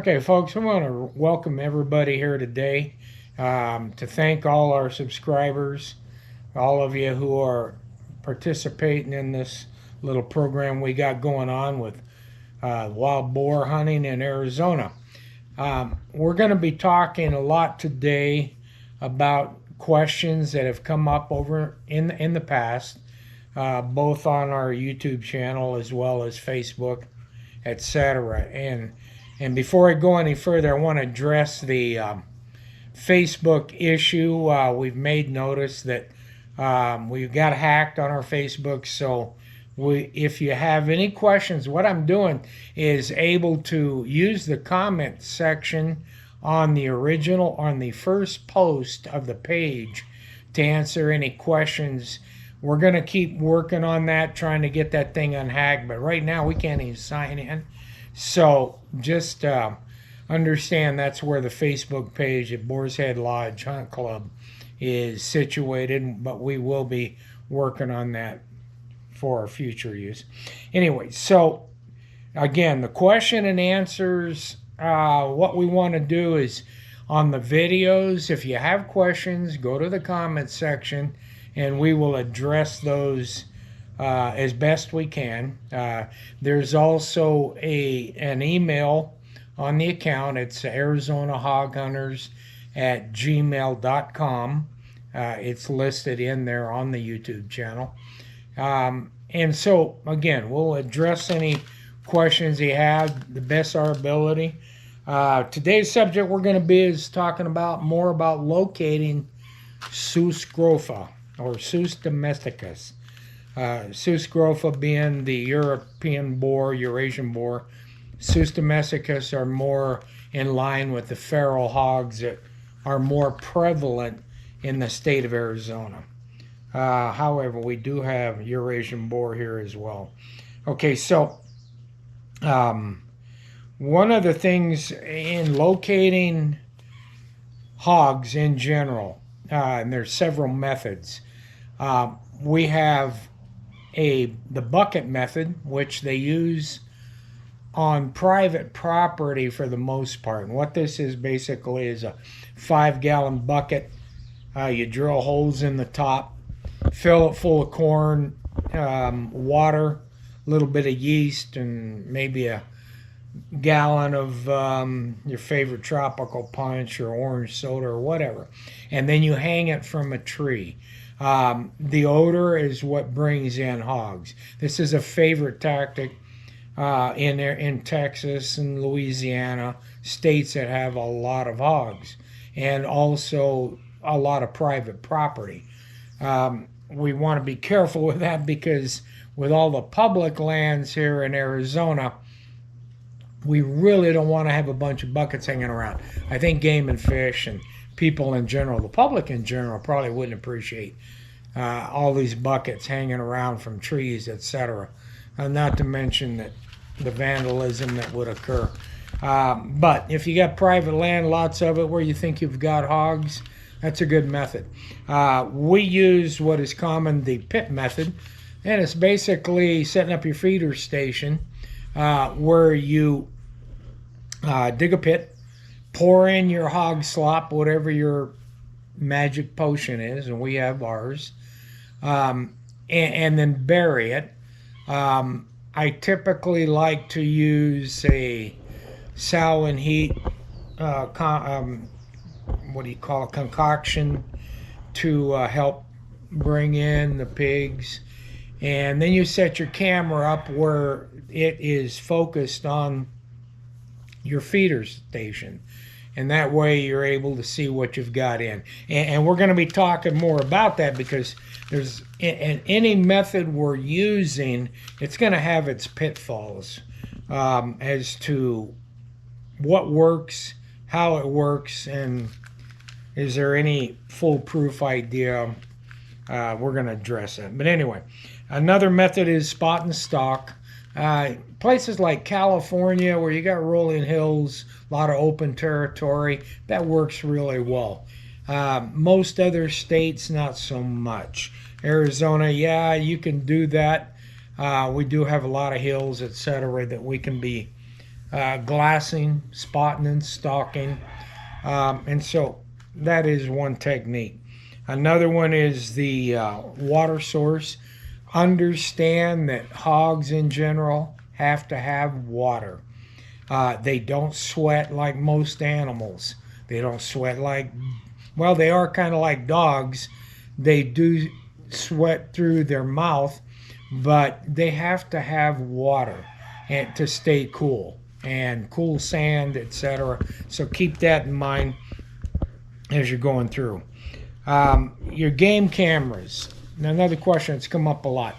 Okay, folks, I want to welcome everybody here today to thank all our subscribers, all of you who are participating in this little program we got going on with wild boar hunting in Arizona. We're going to be talking a lot today about questions that have come up over in the past, both on our YouTube channel as well as Facebook, etc. And before I go any further, I want to address the Facebook issue. We've made notice that we got hacked on our Facebook. So if you have any questions, what I'm doing is able to use the comment section on the first post of the page to answer any questions. We're going to keep working on that, trying to get that thing unhacked. But right now, we can't even sign in. So just understand that's where the Facebook page at Boar's Head Lodge Hunt Club is situated, but we will be working on that for our future use. Anyway, so again, the question and answers, what we want to do is on the videos, if you have questions, go to the comment section and we will address those as best we can. There's also an email on the account. It's ArizonaHogHunters@gmail.com. It's listed in there on the YouTube channel. And so, again, we'll address any questions you have the best our ability. Today's subject we're going to be is talking about more about locating Sus scrofa or Sus domesticus. Sus scrofa being the European boar, Eurasian boar. Sus domesticus are more in line with the feral hogs that are more prevalent in the state of Arizona. However, we do have Eurasian boar here as well. Okay, so one of the things in locating hogs in general, and there's several methods. We have the bucket method, which they use on private property for the most part. And what this is basically is a 5-gallon bucket. You drill holes in the top, fill it full of corn, water, a little bit of yeast, and maybe a gallon of your favorite tropical punch or orange soda or whatever. And then you hang it from a tree. The odor is what brings in hogs. This is a favorite tactic in Texas and Louisiana, states that have a lot of hogs and also a lot of private property. We want to be careful with that because with all the public lands here in Arizona, we really don't want to have a bunch of buckets hanging around. I think Game and Fish and people in general, the public in general, probably wouldn't appreciate all these buckets hanging around from trees, etc. Not to mention that the vandalism that would occur. But if you got private land, lots of it, where you think you've got hogs, that's a good method. We use what is common the pit method, and it's basically setting up your feeder station where you dig a pit, pour in your hog slop, whatever your magic potion is, and we have ours, and then bury it. I typically like to use a sow and heat, concoction to help bring in the pigs. And then you set your camera up where it is focused on your feeder station. And that way you're able to see what you've got in. And we're going to be talking more about that because there's in any method we're using, it's going to have its pitfalls as to what works, how it works, and is there any foolproof idea. We're going to address that. But anyway, another method is spot and stalk. Places like California where you got rolling hills, a lot of open territory, that works really well. Most other states, not so much. Arizona, yeah, you can do that. We do have a lot of hills, etc., that we can be glassing, spotting and stalking. And so that is one technique. Another one is the water source. Understand that hogs in general have to have water. They don't sweat like most animals. They don't sweat like, well, they are kind of like dogs. They do sweat through their mouth, but they have to have water and to stay cool, and cool sand, etc. So keep that in mind as you're going through. Your game cameras. Now, another question that's come up a lot.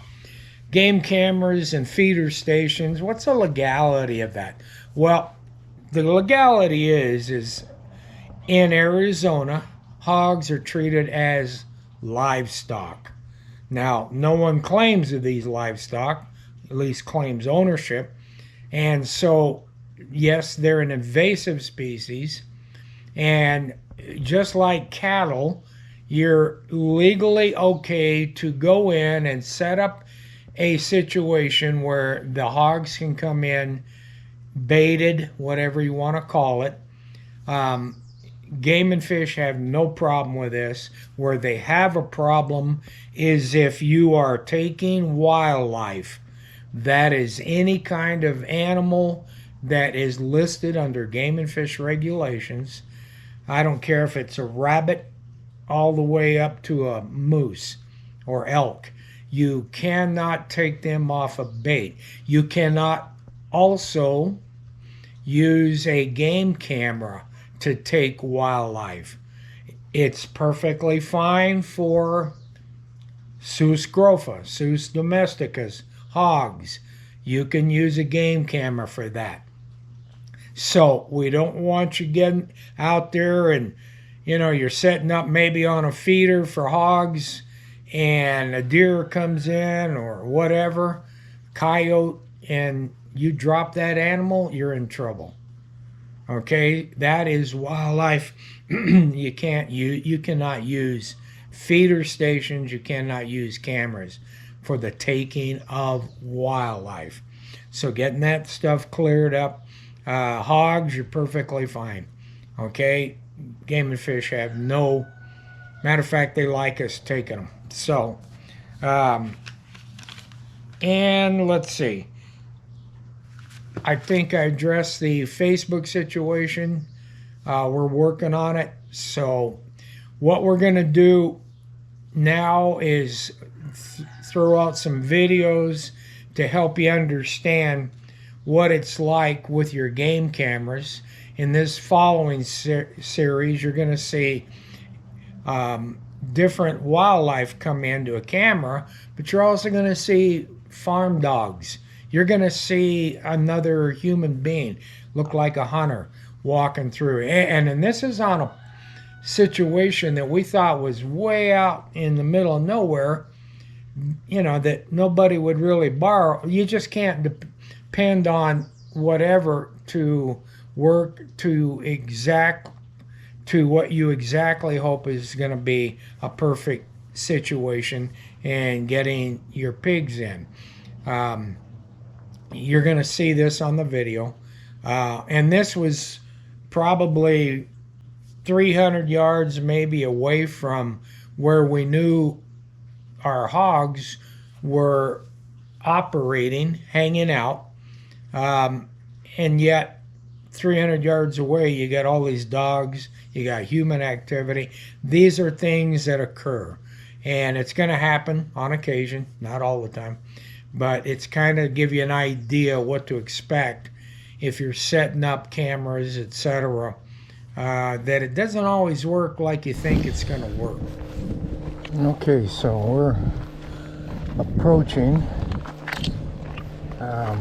Game cameras and feeder stations, what's the legality of that? Well, the legality is in Arizona, hogs are treated as livestock. Now, no one claims of these livestock, at least claims ownership. And so, yes, they're an invasive species. And just like cattle, you're legally okay to go in and set up a situation where the hogs can come in baited, whatever you want to call it. Game and Fish have no problem with this. Where they have a problem is if you are taking wildlife, that is any kind of animal that is listed under Game and Fish regulations. I don't care if it's a rabbit all the way up to a moose or elk. You cannot take them off a bait. You cannot also use a game camera to take wildlife. It's perfectly fine for Sus grofa, Sus domesticus, hogs. You can use a game camera for that. So we don't want you getting out there and, you're setting up maybe on a feeder for hogs and a deer comes in or whatever, coyote, and you drop that animal, you're in trouble. Okay, that is wildlife. You cannot use feeder stations, you cannot use cameras for the taking of wildlife. So getting that stuff cleared up. Hogs, you're perfectly fine. Okay, Game and Fish have no, matter of fact, they like us taking them. So, and let's see. I think I addressed the Facebook situation. We're working on it. So what we're going to do now is throw out some videos to help you understand what it's like with your game cameras. In this following series, you're going to see different wildlife come into a camera, but you're also going to see farm dogs. You're going to see another human being look like a hunter walking through. And this is on a situation that we thought was way out in the middle of nowhere, that nobody would really borrow. You just can't depend on whatever to work to what you exactly hope is going to be a perfect situation and getting your pigs in. You're going to see this on the video. And this was probably 300 yards maybe away from where we knew our hogs were operating, hanging out. And yet 300 yards away, you got all these dogs, you got human activity. These are things that occur. And it's going to happen on occasion, not all the time. But it's kind of give you an idea what to expect if you're setting up cameras, etc. That it doesn't always work like you think it's going to work. Okay, so we're approaching a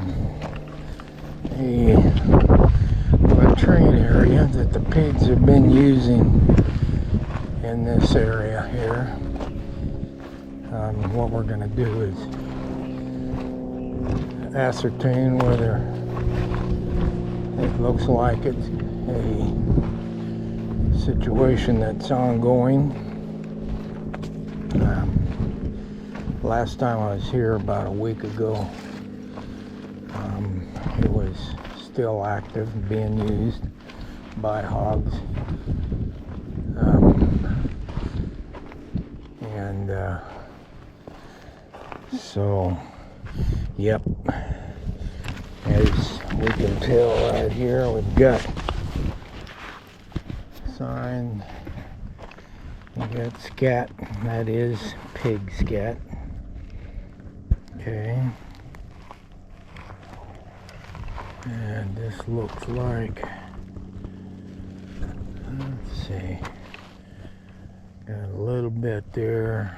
latrine area that the pigs have been using in this area here. What we're going to do is ascertain whether it looks like it's a situation that's ongoing. Last time I was here about a week ago, it was still active, being used by hogs. So, yep, as we can tell right here, we've got sign. We got scat, that is pig scat. Okay. And this looks like, let's see, got a little bit there.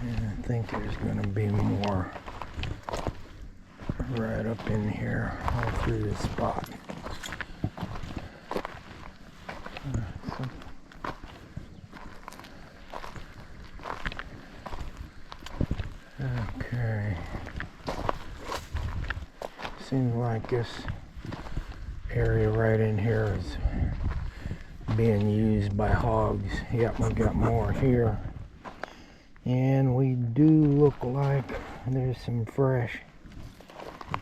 And I think there's going to be more right up in here, all through this spot. Okay. Seems like this area right in here is being used by hogs. Yep, we got more here. And we do look like there's some fresh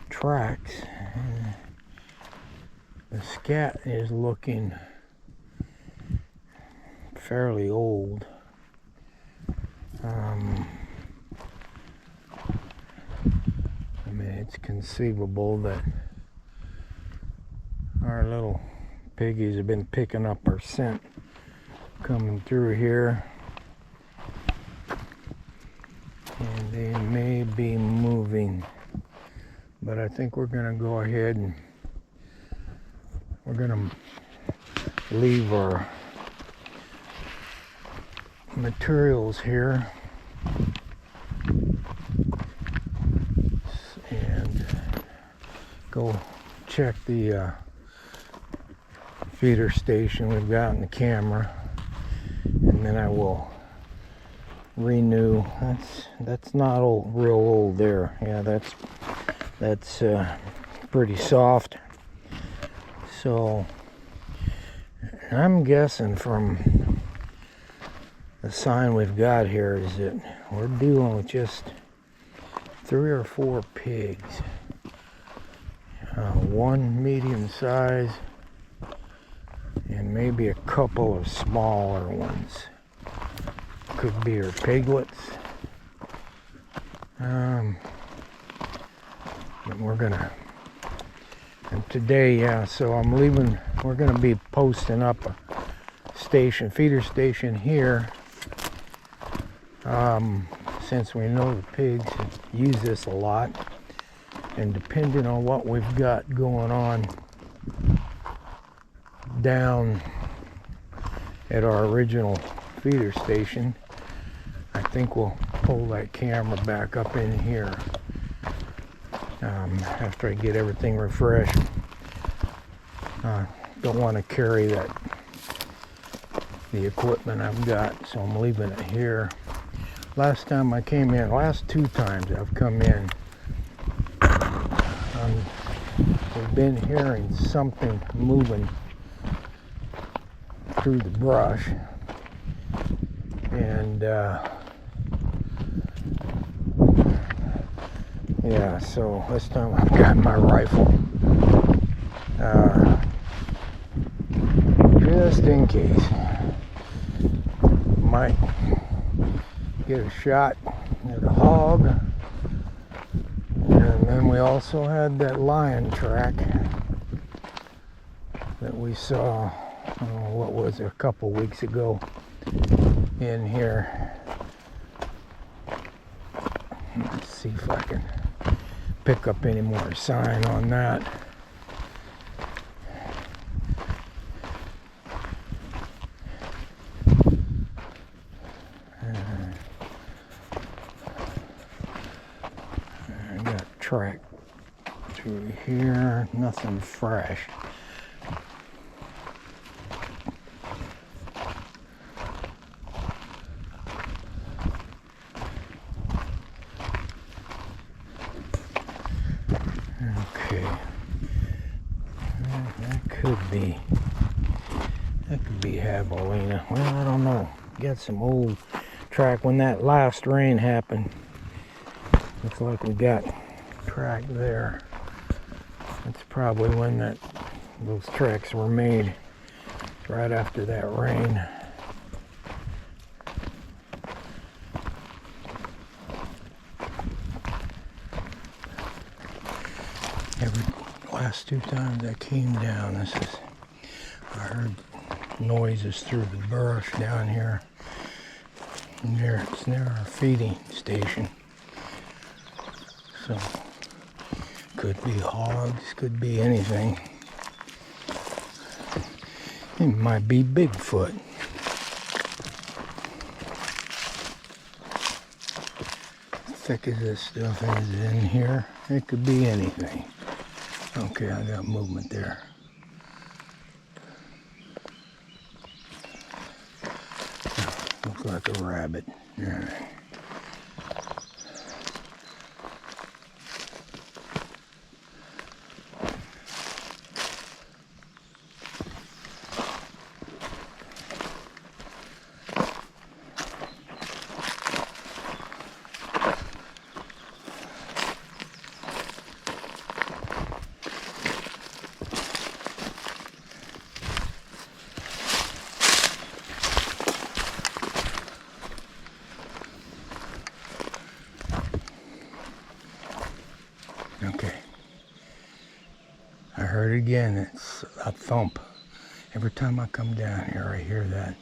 tracks. The scat is looking fairly old. I mean, it's conceivable that our little piggies have been picking up our scent coming through here. And they may be moving, but I think we're going to go ahead and we're going to leave our materials here and go check the feeder station we've got in the camera, and then I will renew. That's not old, real old there. Yeah, that's pretty soft. So I'm guessing from the sign we've got here is that we're dealing with just 3 or 4 pigs. One medium size and maybe a couple of smaller ones. Could be her piglets. But we're gonna, and today, yeah, so I'm leaving, we're gonna be posting up a station, feeder station here, since we know the pigs use this a lot, and depending on what we've got going on down at our original feeder station, I think we'll pull that camera back up in here after I get everything refreshed. Don't want to carry the equipment I've got, so I'm leaving it here. Last time I came in, last 2 times I've come in, we've been hearing something moving through the brush, and yeah, so this time I've got my rifle, just in case. Might get a shot at a hog. And then we also had that lion track that we saw, what was it, a couple weeks ago in here. Let's see if I can pick up any more sign on that. I got track through here, nothing fresh. Okay, that could be javelina. Well, I don't know. Got some old track when that last rain happened. Looks like we got track there. That's probably when those tracks were made, right after that rain. Last 2 times I came down, I heard noises through the brush down here. It's near our feeding station. So, could be hogs, could be anything. It might be Bigfoot. Thick as this stuff is in here, it could be anything. Okay, I got movement there. Looks like a rabbit. All right. Okay. I heard it again. It's a thump. Every time I come down here, I hear that.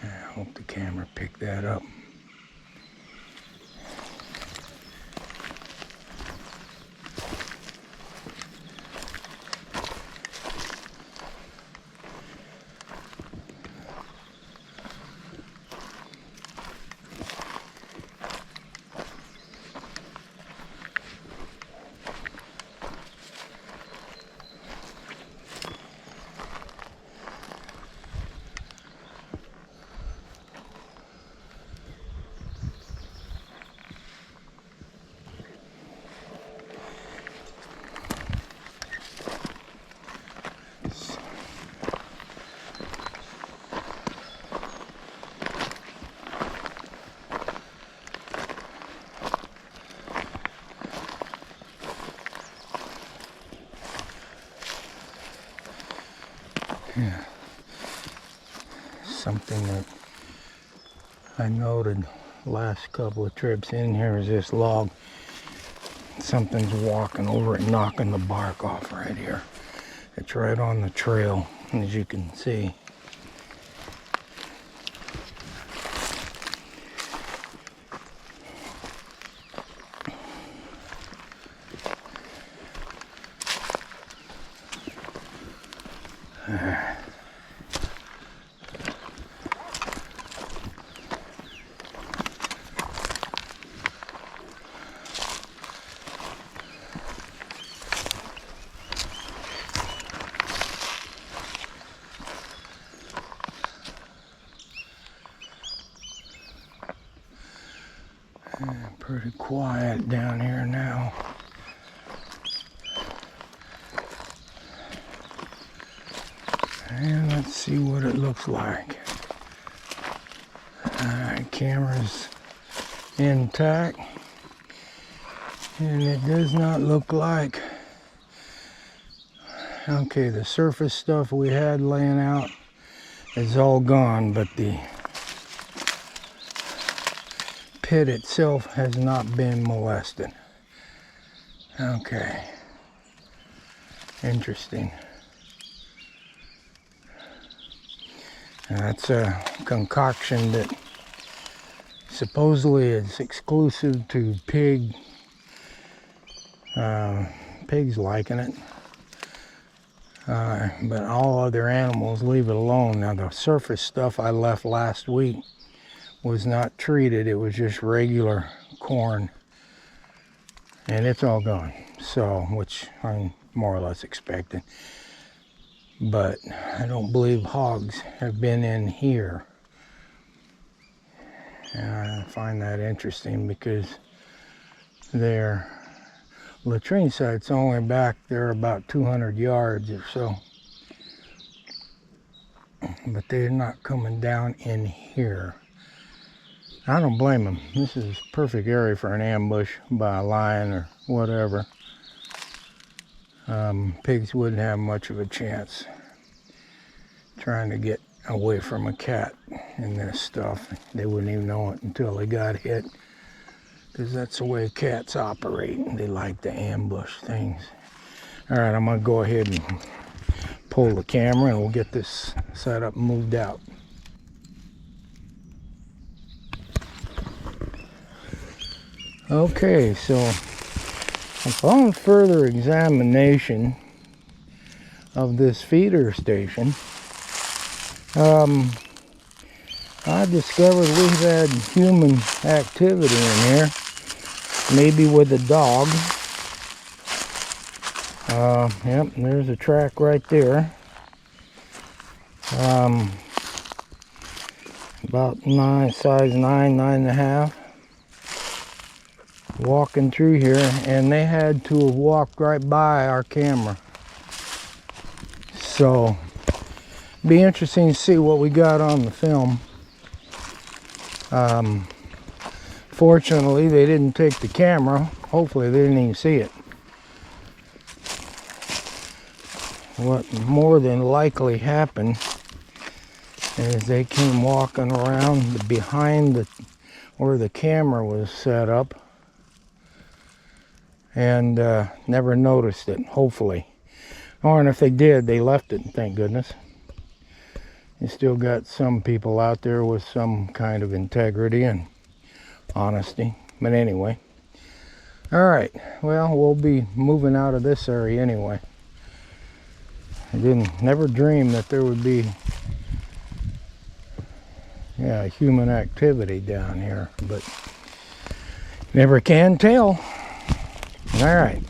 I hope the camera picked that up. Yeah. Something that I noted last couple of trips in here is this log. Something's walking over it, knocking the bark off right here. It's right on the trail, as you can see. Pretty quiet down here now. And let's see what it looks like. Camera's intact. And it does not look like... Okay, the surface stuff we had laying out is all gone, but the pit itself has not been molested. Okay. Interesting. And that's a concoction that supposedly is exclusive to pig. Pigs liking it. But all other animals leave it alone. Now the surface stuff I left last week was not treated. It was just regular corn. And it's all gone. So, which I more or less expected. But I don't believe hogs have been in here. And I find that interesting because their latrine site's only back there about 200 yards or so. But they're not coming down in here. I don't blame them. This is a perfect area for an ambush by a lion or whatever. Pigs wouldn't have much of a chance trying to get away from a cat in this stuff. They wouldn't even know it until they got hit, because that's the way cats operate. They like to ambush things. All right, I'm gonna go ahead and pull the camera and we'll get this set up and moved out. Okay, so upon further examination of this feeder station, I discovered we've had human activity in here, maybe with a dog. Yep, there's a track right there. About size 9.5. Walking through here, and they had to have walked right by our camera. So, be interesting to see what we got on the film. Fortunately, they didn't take the camera. Hopefully, they didn't even see it. What more than likely happened is they came walking around behind where the camera was set up, and never noticed it, hopefully. Or if they did, they left it, thank goodness. You still got some people out there with some kind of integrity and honesty. But anyway. Alright, well, we'll be moving out of this area anyway. I never dreamed that there would be human activity down here, but never can tell. All right.